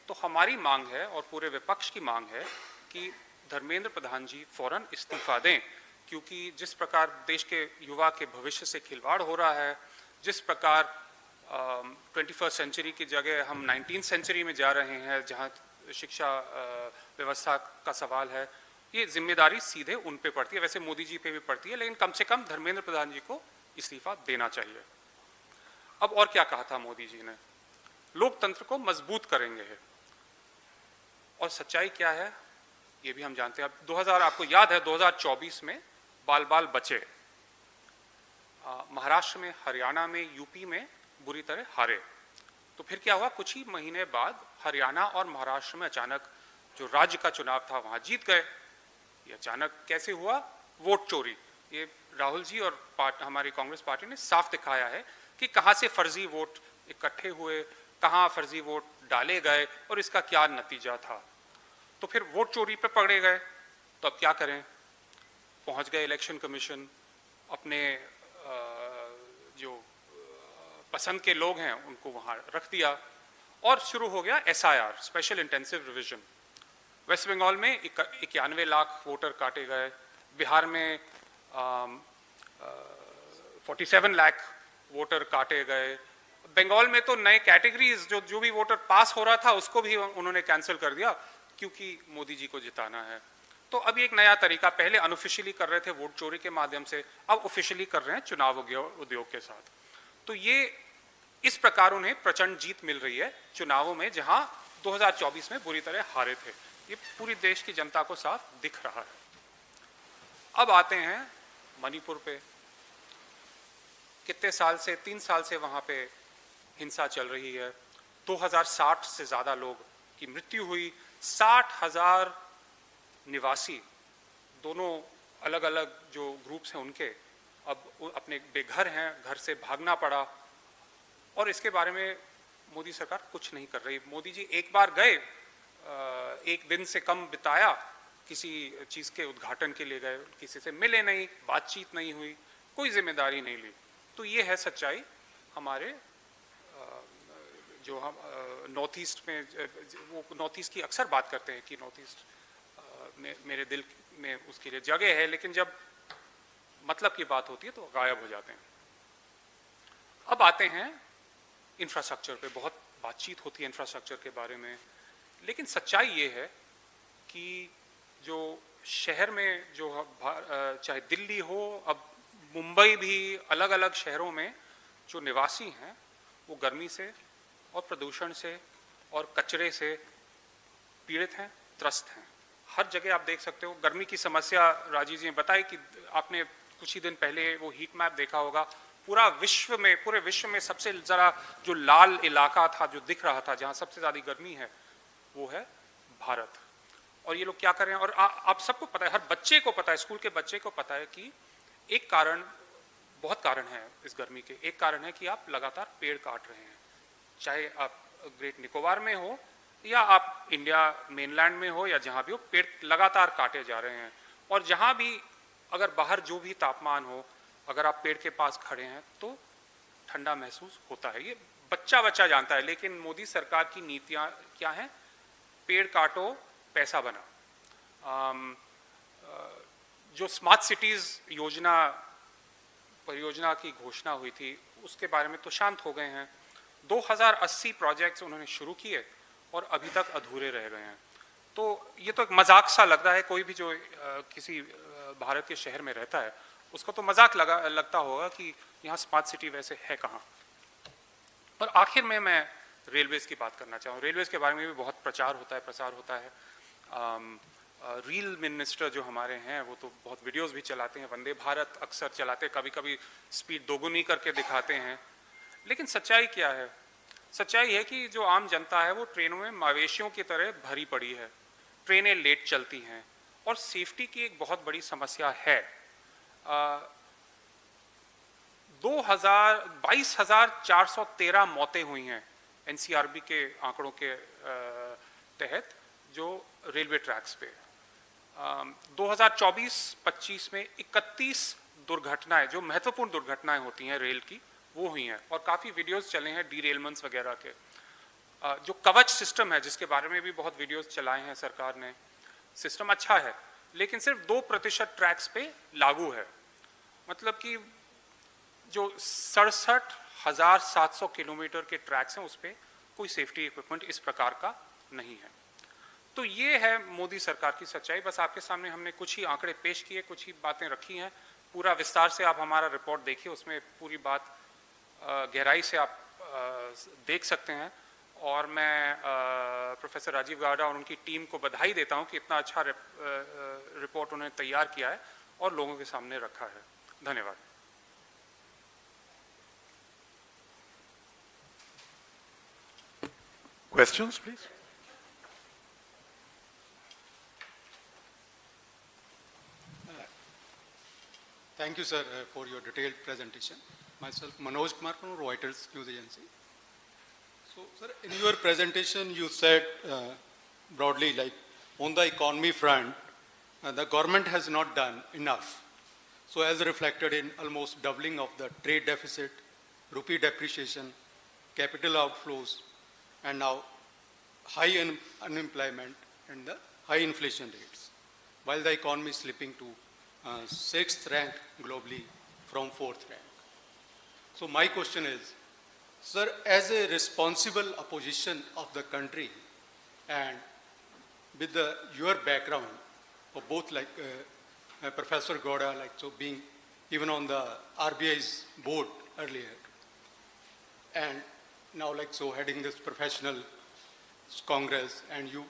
तो हमारी मांग है और पूरे विपक्ष की मांग है कि धर्मेंद्र प्रधान जी फौरन इस्तीफा दें, क्योंकि जिस प्रकार देश के युवा के भविष्य से खिलवाड़ हो रहा है, जिस प्रकार 21st सेंचुरी की जगह हम 19th सेंचुरी में जा रहे हैं, जहां शिक्षा व्यवस्था का सवाल है, ये जिम्मेदारी सीधे उन पे पड़ती है। वैसे मोदी जी पे भी पड़ती है, लेकिन कम से कम धर्मेंद्र प्रधान जी को इस्तीफा देना चाहिए। अब और क्या कहा था मोदी जी ने? लोकतंत्र को मजबूत करेंगे है, और सच्चाई क्या है ये भी हम जानते हैं। अब आपको याद है 2024 में बाल बाल बचे, महाराष्ट्र में, हरियाणा में, यूपी में बुरी तरह हारे। तो फिर क्या हुआ? कुछ ही महीने बाद हरियाणा और महाराष्ट्र में अचानक जो राज्य का चुनाव था वहां जीत गए। ये अचानक कैसे हुआ? वोट चोरी। ये राहुल जी और हमारी कांग्रेस पार्टी ने साफ दिखाया है कि कहां से फर्जी वोट इकट्ठे हुए, कहां फर्जी वोट डाले गए और इसका क्या नतीजा था। तो फिर वोट चोरी पे पकड़े गए, तो अब क्या करें? पहुंच गए इलेक्शन कमीशन, अपने जो पसंद के लोग हैं उनको वहां रख दिया, और शुरू हो गया SIR, special intensive revision. West Bengal में 91 लाख वोटर काटे गए, बिहार में 47 लाख वोटर काटे गए, बंगाल में तो नए कैटेगरीज जो भी वोटर पास हो रहा था उसको भी उन्होंने कैंसिल कर दिया, क्योंकि मोदी जी को जिताना है। तो अभी एक नया तरीका, पहले अनऑफिशियली कर रहे थे वोट चोरी के माध्यम से, अब ऑफिशियली कर रहे हैं चुनाव उद्योग के साथ। तो ये इस प्रकार उन्हें प्रचंड जीत मिल रही है चुनावों में, जहां 2024 में बुरी तरह हारे थे। ये पूरी देश की जनता को साफ दिख रहा है। अब आते हैं मणिपुर पे। कितने साल से, 3 साल से वहां पे हिंसा चल रही है। 2060 से ज्यादा लोग की मृत्यु हुई, 60,000 निवासी, दोनों अलग अलग जो ग्रुप्स हैं उनके अब अपने बेघर हैं, घर से भागना पड़ा, और इसके बारे में मोदी सरकार कुछ नहीं कर रही। मोदी जी एक बार गए, एक दिन से कम बिताया, किसी चीज के उद्घाटन के लिए गए, किसी से मिले नहीं, बातचीत नहीं हुई, कोई जिम्मेदारी नहीं ली। तो ये है सच्चाई हमारे जो हम नॉर्थ ईस्ट में, वो नॉर्थ ईस्ट की अक्सर बात करते हैं कि नॉर्थ ईस्ट मेरे दिल में उसके लिए जगह है, लेकिन जब मतलब की बात होती है तो गायब हो जाते हैं। अब आते हैं इंफ्रास्ट्रक्चर पे। बहुत बातचीत होती है इंफ्रास्ट्रक्चर के बारे में, लेकिन सच्चाई ये है कि जो शहर में जो चाहे दिल्ली हो, अब मुंबई भी, अलग अलग शहरों में जो निवासी हैं वो गर्मी से और प्रदूषण से और कचरे से पीड़ित हैं, त्रस्त हैं। हर जगह आप देख सकते हो गर्मी की समस्या। राजीव जी ने बताई कि आपने कुछ ही दिन पहले वो हीट मैप देखा होगा, पूरे विश्व में सबसे जरा जो लाल इलाका था, जो दिख रहा था, जहां सबसे ज्यादा गर्मी है, वो है भारत। और ये लोग क्या कर रहे हैं? और आप सबको पता है, हर बच्चे को पता है, स्कूल के बच्चे को पता है कि एक कारण, बहुत कारण है इस गर्मी के। एक कारण है कि आप लगातार पेड़ काट रहे हैं, चाहे आप ग्रेट निकोबार में हो या आप इंडिया मेनलैंड में हो या जहां भी हो, पेड़ लगातार काटे जा रहे हैं। और जहां भी, अगर बाहर जो भी तापमान हो, अगर आप पेड़ के पास खड़े हैं तो ठंडा महसूस होता है। ये बच्चा जानता है, लेकिन मोदी सरकार की नीतियां क्या हैं? पेड़ काटो, पैसा बनाओ। जो स्मार्ट सिटीज़ परियोजना की घोषणा हुई थी उसके बारे में तो शांत हो गए हैं। 2080 प्रोजेक्ट्स उन्होंने शुरू किए और अभी तक अधूरे रह गए हैं। तो ये तो एक मजाक सा लग रहा है, कोई भी जो किसी भारत के शहर में रहता है उसको तो मजाक लगता होगा कि यहाँ स्मार्ट सिटी वैसे है कहाँ। और आखिर में मैं रेलवेज़ की बात करना चाहूँ। रेलवेज़ के बारे में भी बहुत प्रसार होता है। रील मिनिस्टर जो हमारे हैं वो तो बहुत वीडियोस भी चलाते हैं, वंदे भारत अक्सर चलाते हैं, कभी कभी स्पीड दोगुनी करके दिखाते हैं। लेकिन सच्चाई क्या है? सच्चाई है कि जो आम जनता है वो ट्रेनों में मवेशियों की तरह भरी पड़ी है, ट्रेनें लेट चलती हैं और सेफ्टी की एक बहुत बड़ी समस्या है। 22,413 मौतें हुई हैं एनसीआरबी के आंकड़ों के तहत जो रेलवे ट्रैक्स पे। 2024-25 में 31 दुर्घटनाएं, जो महत्वपूर्ण दुर्घटनाएं होती हैं रेल की, वो हुई हैं और काफ़ी वीडियोस चले हैं डीरेलमेंट्स वगैरह के। जो कवच सिस्टम है जिसके बारे में भी बहुत वीडियोस चलाए हैं सरकार ने, सिस्टम अच्छा है लेकिन सिर्फ 2% ट्रैक्स पे लागू है। मतलब कि जो 67,700 किलोमीटर के ट्रैक्स हैं उस पर कोई सेफ्टी इक्विपमेंट इस प्रकार का नहीं है। तो ये है मोदी सरकार की सच्चाई। बस आपके सामने हमने कुछ ही आंकड़े पेश किए, कुछ ही बातें रखी हैं। पूरा विस्तार से आप हमारा रिपोर्ट देखिए, उसमें पूरी बात गहराई से आप देख सकते हैं। और मैं प्रोफेसर राजीव गावड़ा और उनकी टीम को बधाई देता हूं कि इतना अच्छा रिपोर्ट उन्होंने तैयार किया है और लोगों के सामने रखा है। धन्यवाद। Questions, please? Thank you, sir, for your detailed presentation. Myself, Manoj Kumar from Reuters News Agency. So, sir, in your presentation, you said broadly, like on the economy front, the government has not done enough. So, as reflected in almost doubling of the trade deficit, rupee depreciation, capital outflows, and now high unemployment and the high inflation rates, while the economy is slipping to 6th rank globally from 4th rank. So my question is, sir, as a responsible opposition of the country and with your background of both like Professor Gowda, like so being even on the RBI's board earlier, and now like so heading this professional Congress, and you,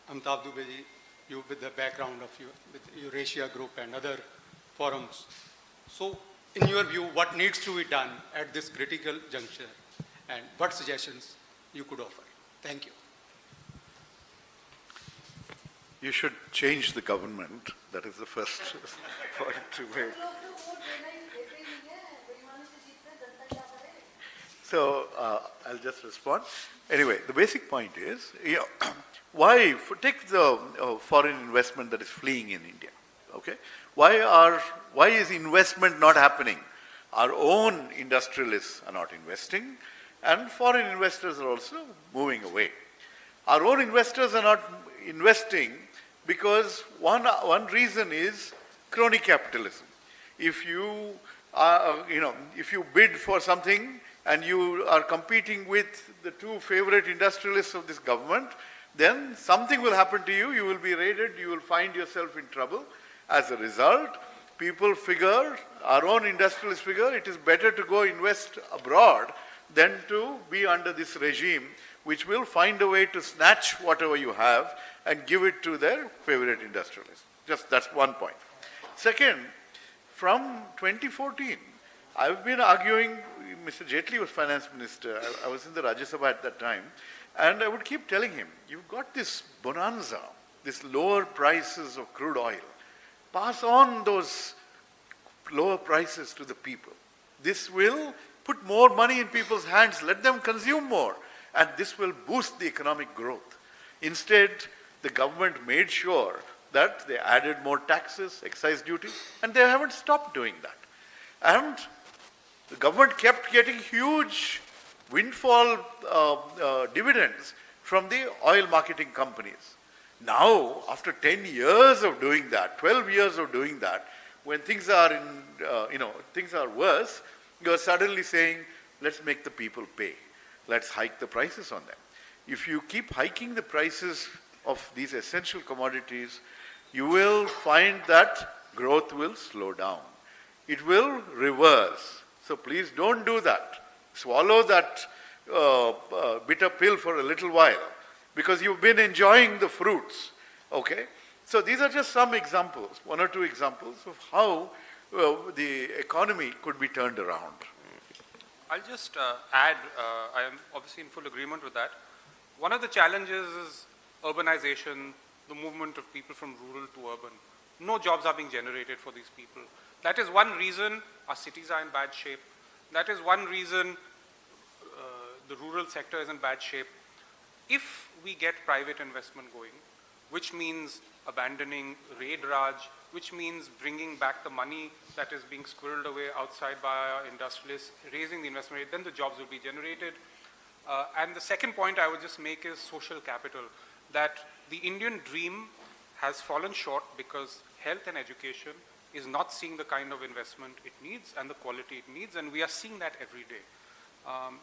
Amitabh Dubey, you with the background of you with Eurasia Group and other forums. So in your view, what needs to be done at this critical juncture and what suggestions you could offer? Thank you. You should change the government. That is the first point to make. So I'll just respond. Anyway, the basic point is, why take the foreign investment that is fleeing in India? Okay, why is investment not happening? Our own industrialists are not investing, and foreign investors are also moving away. Our own investors are not investing because one reason is crony capitalism. If you if you bid for something and you are competing with the two favorite industrialists of this government, then something will happen to you. You will be raided. You will find yourself in trouble. As a result, people figure, our own industrialists figure, it is better to go invest abroad than to be under this regime, which will find a way to snatch whatever you have and give it to their favorite industrialists. Just that's one point. Second, from 2014, I've been arguing, Mr. Jaitley was finance minister, I was in the Rajya Sabha at that time, and I would keep telling him, you've got this bonanza, this lower prices of crude oil. Pass on those lower prices to the people. This will put more money in people's hands, let them consume more, and this will boost the economic growth. Instead, the government made sure that they added more taxes, excise duties, and they haven't stopped doing that. And the government kept getting huge windfall dividends from the oil marketing companies. Now, after 10 years of doing that, 12 years of doing that, when things are things are worse, you are suddenly saying, let's make the people pay. Let's hike the prices on them. If you keep hiking the prices of these essential commodities, you will find that growth will slow down. It will reverse. So please don't do that. Swallow that bitter pill for a little while, because you've been enjoying the fruits, okay? So these are just some examples, one or two examples of how the economy could be turned around. I'll just add, I am obviously in full agreement with that. One of the challenges is urbanization, the movement of people from rural to urban. No jobs are being generated for these people. That is one reason our cities are in bad shape. That is one reason the rural sector is in bad shape. If we get private investment going, which means abandoning Raid Raj, which means bringing back the money that is being squirreled away outside by our industrialists, raising the investment rate, then the jobs will be generated. And the second point I would just make is social capital, that the Indian dream has fallen short because health and education is not seeing the kind of investment it needs and the quality it needs, and we are seeing that every day.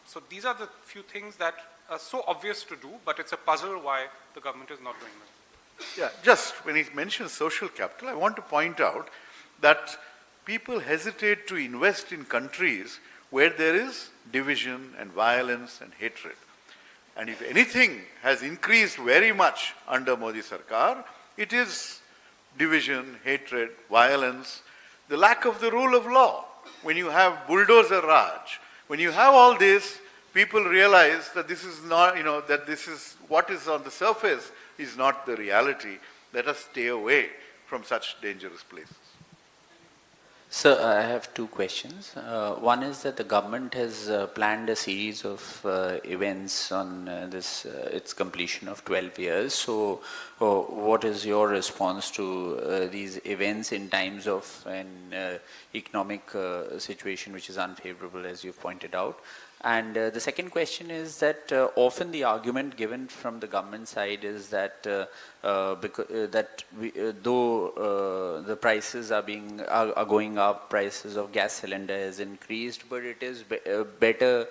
So these are the few things that are so obvious to do, but it's a puzzle why the government is not doing them. Yeah, just when he mentions social capital, I want to point out that people hesitate to invest in countries where there is division and violence and hatred. And if anything has increased very much under Modi Sarkar, it is division, hatred, violence, the lack of the rule of law. When you have bulldozer Raj, when you have all this, people realize that this is not, that this is what is on the surface is not the reality. Let us stay away from such dangerous places. Sir, I have two questions. One is that the government has planned a series of events on its completion of 12 years. So what is your response to these events in times of an economic situation which is unfavorable, as you've pointed out? And the second question is that often the argument given from the government side is that though the prices are going up, prices of gas cylinder has increased, but it is better,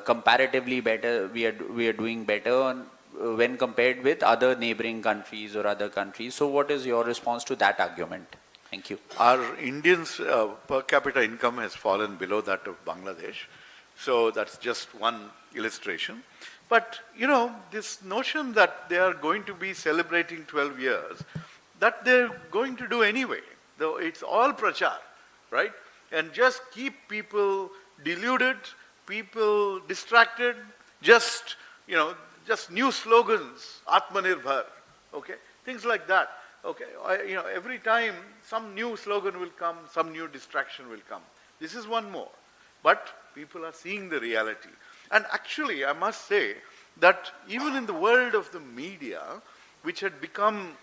comparatively better. We are doing better when compared with other neighboring countries or other countries. So what is your response to that argument? Thank you. Our Indians' per capita income has fallen below that of Bangladesh. So that's just one illustration. But, this notion that they are going to be celebrating 12 years, that they're going to do anyway, though it's all prachar, right? And just keep people deluded, people distracted, just new slogans, Atmanirbhar, okay? Things like that, okay? Every time some new slogan will come, some new distraction will come. This is one more. But people are seeing the reality. And actually, I must say that even in the world of the media, which had become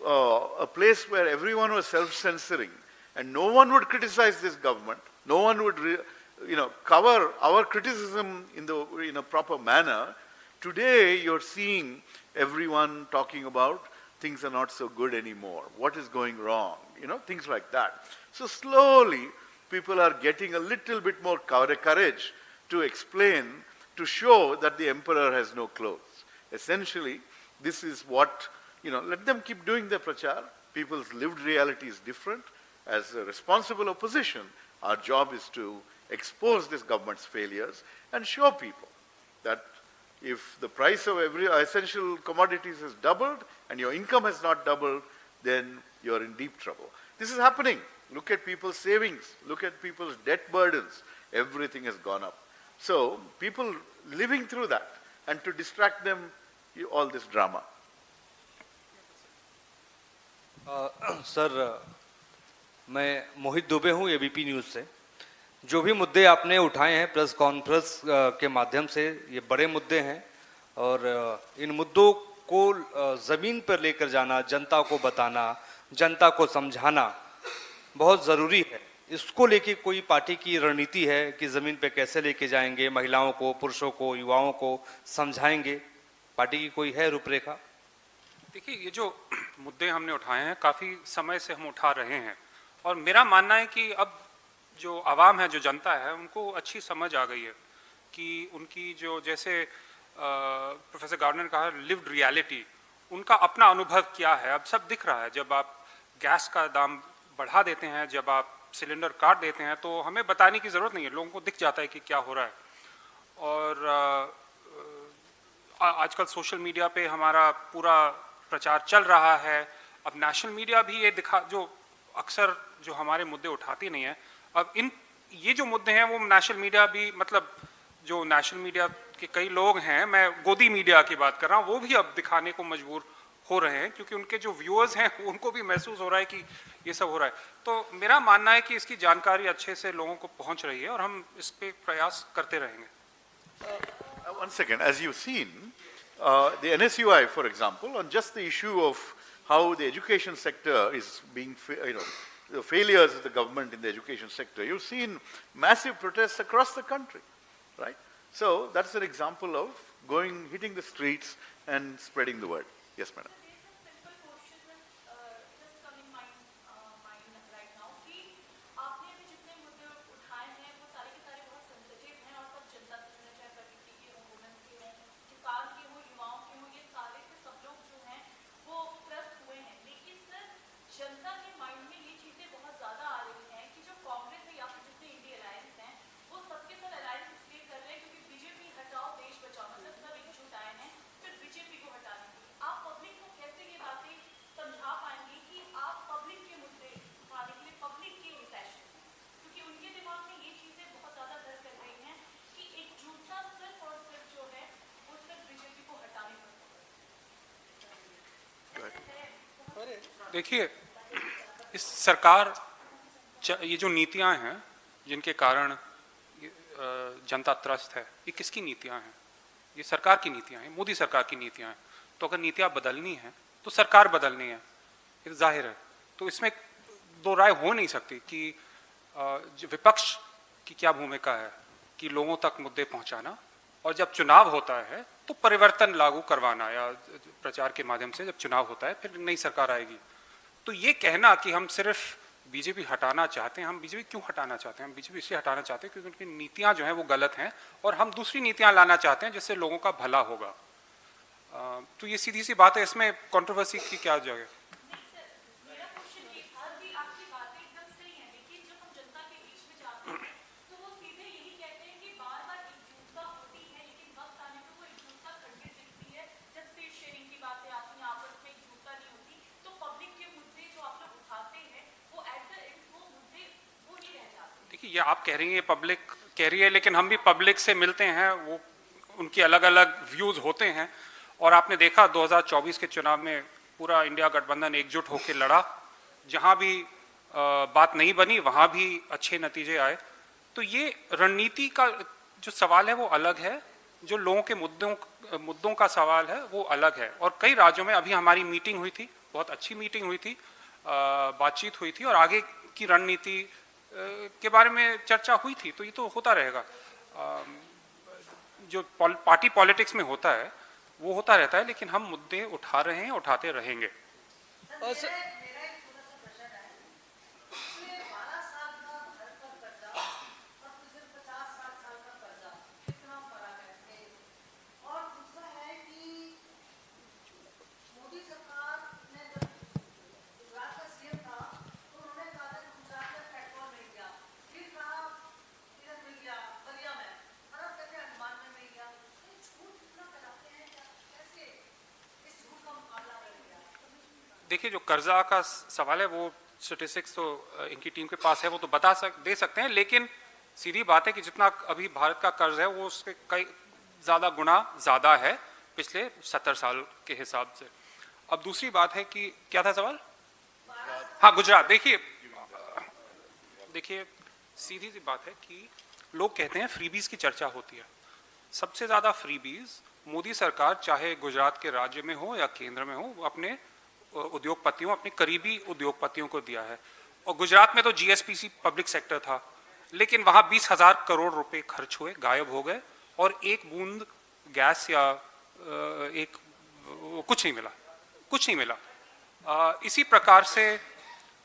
a place where everyone was self-censoring, and no one would criticize this government, no one would cover our criticism in a proper manner, today you're seeing everyone talking about things are not so good anymore, what is going wrong, things like that. So slowly, people are getting a little bit more courage to explain, to show that the emperor has no clothes. Essentially, this is what, let them keep doing their prachar. People's lived reality is different. As a responsible opposition, our job is to expose this government's failures and show people that if the price of every essential commodities has doubled and your income has not doubled, then you're in deep trouble. This is happening. Look at people's savings. Look at people's debt burdens. Everything has gone up. So people living through that, and to distract them, all this drama. Sir मैं मोहित दुबे हूँ ABP news से। जो भी मुद्दे आपने उठाए हैं press conference के माध्यम से, ये बड़े मुद्दे हैं और इन मुद्दों को ज़मीन पर लेकर जाना, जनता को बताना, जनता को समझाना बहुत ज़रूरी है। इसको लेके कोई पार्टी की रणनीति है कि ज़मीन पे कैसे लेके जाएंगे, महिलाओं को, पुरुषों को, युवाओं को समझाएंगे? पार्टी की कोई है रूपरेखा? देखिए, ये जो मुद्दे हमने उठाए हैं काफ़ी समय से हम उठा रहे हैं, और मेरा मानना है कि अब जो आवाम है, जो जनता है, उनको अच्छी समझ आ गई है कि उनकी जो, जैसे प्रोफेसर गार्डनर ने कहा, लिव्ड रियलिटी, उनका अपना अनुभव क्या है अब सब दिख रहा है। जब आप गैस का दाम बढ़ा देते हैं, जब आप सिलेंडर काट देते हैं, तो हमें बताने की ज़रूरत नहीं है, लोगों को दिख जाता है कि क्या हो रहा है। और आजकल सोशल मीडिया पे हमारा पूरा प्रचार चल रहा है। अब नेशनल मीडिया भी ये दिखा, जो अक्सर जो हमारे मुद्दे उठाती नहीं है, अब ये जो मुद्दे हैं वो नेशनल मीडिया भी, मतलब जो नेशनल मीडिया के कई लोग हैं, मैं गोदी मीडिया की बात कर रहा हूँ, वो भी अब दिखाने को मजबूर हो रहे हैं, क्योंकि उनके जो व्यूअर्स हैं उनको भी महसूस हो रहा है कि ये सब हो रहा है। तो मेरा मानना है कि इसकी जानकारी अच्छे से लोगों को पहुंच रही है और हम इस पे प्रयास करते रहेंगे। One second, as you've seen, the NSUI, for example, on just the issue of how the education sector is being, the failures of the government in the education sector, you've seen massive protests across the country, right? So that's an example of hitting the streets and spreading the word. Yes, madam. देखिए, इस सरकार, ये जो नीतियां हैं जिनके कारण जनता त्रस्त है, ये किसकी नीतियां हैं? ये सरकार की नीतियां हैं, मोदी सरकार की नीतियां हैं। तो अगर नीतियां बदलनी है तो सरकार बदलनी है, ये जाहिर है। तो इसमें दो राय हो नहीं सकती कि विपक्ष की क्या भूमिका है कि लोगों तक मुद्दे पहुंचाना, और जब चुनाव होता है तो परिवर्तन लागू करवाना, या प्रचार के माध्यम से जब चुनाव होता है फिर नई सरकार आएगी। तो ये कहना कि हम सिर्फ बीजेपी हटाना चाहते हैं, हम बीजेपी क्यों हटाना चाहते हैं? हम बीजेपी इसलिए हटाना चाहते हैं क्योंकि उनकी नीतियां जो हैं वो गलत हैं, और हम दूसरी नीतियां लाना चाहते हैं जिससे लोगों का भला होगा। तो ये सीधी सी बात है, इसमें कंट्रोवर्सी की क्या जगह? ये आप कह रही हैं, पब्लिक कह रही है, लेकिन हम भी पब्लिक से मिलते हैं, वो उनकी अलग अलग व्यूज होते हैं। और आपने देखा 2024 के चुनाव में पूरा इंडिया गठबंधन एकजुट होकर लड़ा, जहां भी बात नहीं बनी वहां भी अच्छे नतीजे आए। तो ये रणनीति का जो सवाल है वो अलग है, जो लोगों के मुद्दों का सवाल है वो अलग है। और कई राज्यों में अभी हमारी मीटिंग हुई थी, बहुत अच्छी मीटिंग हुई थी, बातचीत हुई थी, और आगे की रणनीति के बारे में चर्चा हुई थी। तो ये तो होता रहेगा, जो पार्टी पॉलिटिक्स में होता है वो होता रहता है, लेकिन हम मुद्दे उठा रहे हैं, उठाते रहेंगे। देखिए, जो कर्जा का सवाल है वो स्टेटिस्टिक्स तो इनकी टीम के पास है, वो तो दे सकते हैं, लेकिन सीधी बात है कि जितना अभी भारत का कर्ज है वो उसके कई गुना ज़्यादा है पिछले 70 साल के हिसाब से। अब दूसरी बात है कि क्या था सवाल? हाँ, गुजरात। देखिए सीधी सी बात है कि लोग कहते हैं फ्रीबीज की चर्चा होती है। सबसे ज़्यादा फ्रीबीज मोदी सरकार, चाहे गुजरात के राज्य में हो या केंद्र में हो, अपने उद्योगपतियों, अपने करीबी उद्योगपतियों को दिया है। और गुजरात में तो जीएसपीसी पब्लिक सेक्टर था, लेकिन वहां 20,000 करोड़ रुपए खर्च हुए, गायब हो गए, और एक बूंद गैस या कुछ नहीं मिला। कुछ नहीं मिला। इसी प्रकार से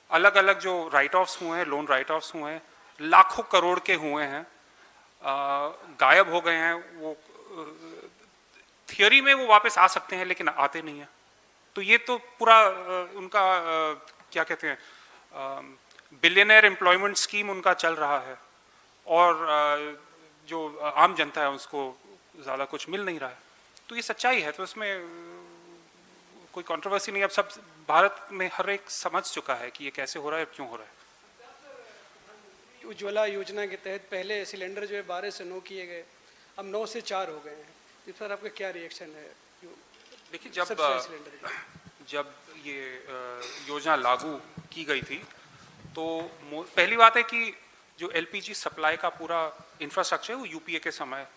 अलग अलग जो राइट ऑफ्स हुए हैं, लोन राइट ऑफ्स हुए हैं, लाखों करोड़ के हुए हैं, गायब हो गए हैं। वो थियोरी में वो वापस आ सकते हैं लेकिन आते नहीं हैं। तो ये तो पूरा उनका क्या कहते हैं, बिलियनर एम्प्लॉयमेंट स्कीम उनका चल रहा है, और जो आम जनता है उसको ज़्यादा कुछ मिल नहीं रहा है। तो ये सच्चाई है, तो इसमें कोई कंट्रोवर्सी नहीं। अब सब भारत में हर एक समझ चुका है कि ये कैसे हो रहा है, क्यों हो रहा है। उज्ज्वला योजना के तहत पहले सिलेंडर जो है 12 से 9 किए गए, अब 9 से 4 हो गए हैं। इस पर आपका क्या रिएक्शन है? देखिए, जब ये योजना लागू की गई थी तो पहली बात है कि जो एलपीजी सप्लाई का पूरा इंफ्रास्ट्रक्चर है वो यूपीए के समय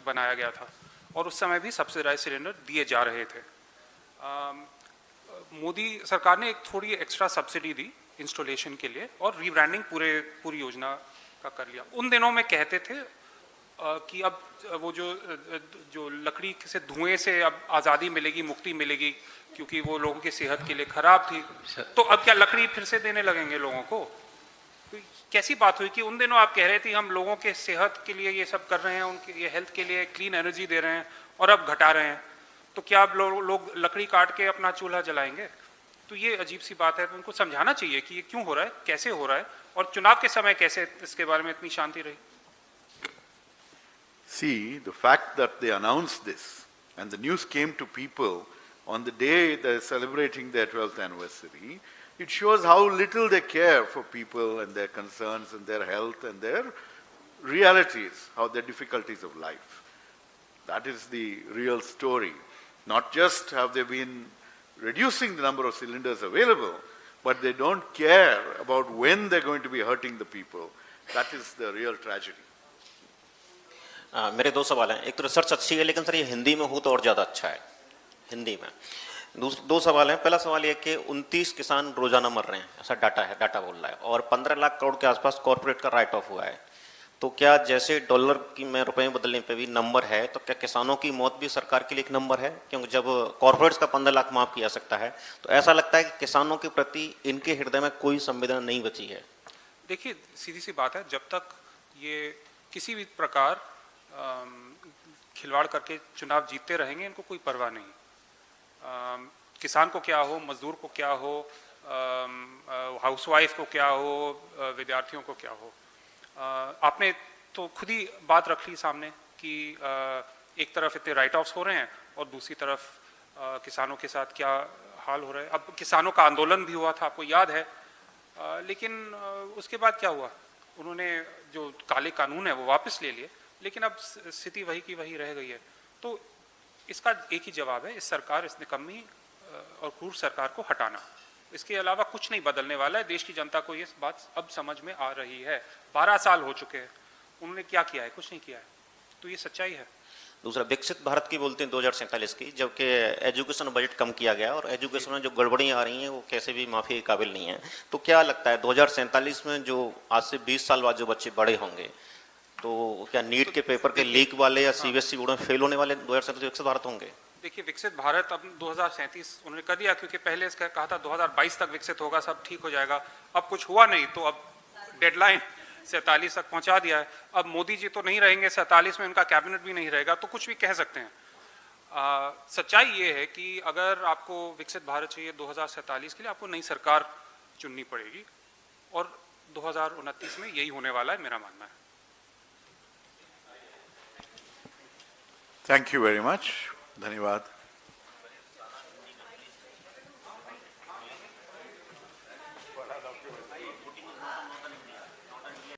बनाया गया था, और उस समय भी सब्सिडाइज सिलेंडर दिए जा रहे थे। मोदी सरकार ने एक थोड़ी एक्स्ट्रा सब्सिडी दी इंस्टॉलेशन के लिए, और रीब्रांडिंग पूरी योजना का कर लिया। उन दिनों में कहते थे कि अब वो जो लकड़ी से धुएं से अब आज़ादी मिलेगी, मुक्ति मिलेगी, क्योंकि वो लोगों की सेहत के लिए खराब थी। तो अब क्या लकड़ी फिर से देने लगेंगे लोगों को? कैसी बात हुई कि उन दिनों आप कह रहे थे हम लोगों के सेहत के लिए ये सब कर रहे हैं, उनके ये हेल्थ के लिए क्लीन एनर्जी दे रहे हैं, और अब घटा रहे हैं। तो क्या अब लोग लकड़ी काट के अपना चूल्हा जलाएंगे? तो ये अजीब सी बात है। तो उनको समझाना चाहिए कि ये क्यों हो रहा है, कैसे हो रहा है, और चुनाव के समय कैसे इसके बारे में इतनी शांति रही। See, the fact that they announced this and the news came to people on the day they're celebrating their 12th anniversary, it shows how little they care for people and their concerns and their health and their realities, how their difficulties of life. That is the real story. Not just have they been reducing the number of cylinders available, but they don't care about when they're going to be hurting the people. That is the real tragedy. मेरे 2 सवाल हैं। एक तो research अच्छी है, लेकिन sir ये हिंदी में हो तो और ज़्यादा अच्छा है, हिंदी में। 2 सवाल हैं। पहला सवाल ये कि 29 किसान रोजाना मर रहे हैं, ऐसा डाटा बोल रहा है, और 15 लाख करोड़ के आसपास कॉर्पोरेट का राइट ऑफ हुआ है। तो क्या जैसे डॉलर की में रुपए में बदलने पे भी नंबर है, तो क्या किसानों की मौत भी सरकार के लिए एक नंबर है? क्योंकि जब कॉर्पोरेट्स का 15 लाख माफ किया सकता है, तो ऐसा लगता है कि किसानों के प्रति इनके हृदय में कोई संवेदना नहीं बची है। देखिए, सीधी सी बात है, जब तक ये किसी भी प्रकार खिलवाड़ करके चुनाव जीतते रहेंगे, इनको कोई परवाह नहीं। किसान को क्या हो, मजदूर को क्या हो, हाउसवाइफ को क्या हो, विद्यार्थियों को क्या हो। आपने तो खुद ही बात रख ली सामने कि एक तरफ इतने राइट ऑफ्स हो रहे हैं और दूसरी तरफ किसानों के साथ क्या हाल हो रहा है। अब किसानों का आंदोलन भी हुआ था, आपको याद है, लेकिन उसके बाद क्या हुआ? उन्होंने जो काले कानून है वो वापस ले लिए, लेकिन अब स्थिति वही की वही रह गई है। तो इसका एक ही जवाब है, इस सरकार, इस निकम्मी और क्रूर सरकार को हटाना। इसके अलावा कुछ नहीं बदलने वाला है। देश की जनता को ये बात अब समझ में आ रही है। 12 साल हो चुके हैं, उन्होंने क्या किया है? कुछ नहीं किया है। तो ये सच्चाई है। दूसरा, विकसित भारत की बोलते हैं 2047 की, जबकि एजुकेशन बजट कम किया गया, और एजुकेशन में जो गड़बड़ियाँ आ रही हैं वो कैसे भी माफी के काबिल नहीं है। तो क्या लगता है 2047 में जो आज से 20 साल बाद जो बच्चे बड़े होंगे, तो क्या नीट के पेपर के लीक वाले या सीबीएसई बोर्ड में फेल होने वाले 2047 विकसित भारत होंगे? देखिए, विकसित भारत अब 2037 उन्होंने कर दिया, क्योंकि पहले इसका कहा था 2022 तक विकसित होगा, सब ठीक हो जाएगा। अब कुछ हुआ नहीं, तो अब डेडलाइन 47 तक पहुंचा दिया है। अब मोदी जी तो नहीं रहेंगे 47 में, उनका कैबिनेट भी नहीं रहेगा, तो कुछ भी कह सकते हैं। सच्चाई ये है कि अगर आपको विकसित भारत चाहिए 2047 के लिए, आपको नई सरकार चुननी पड़ेगी, और 2029 में यही होने वाला है, मेरा मानना है। Thank you very much. धन्यवाद।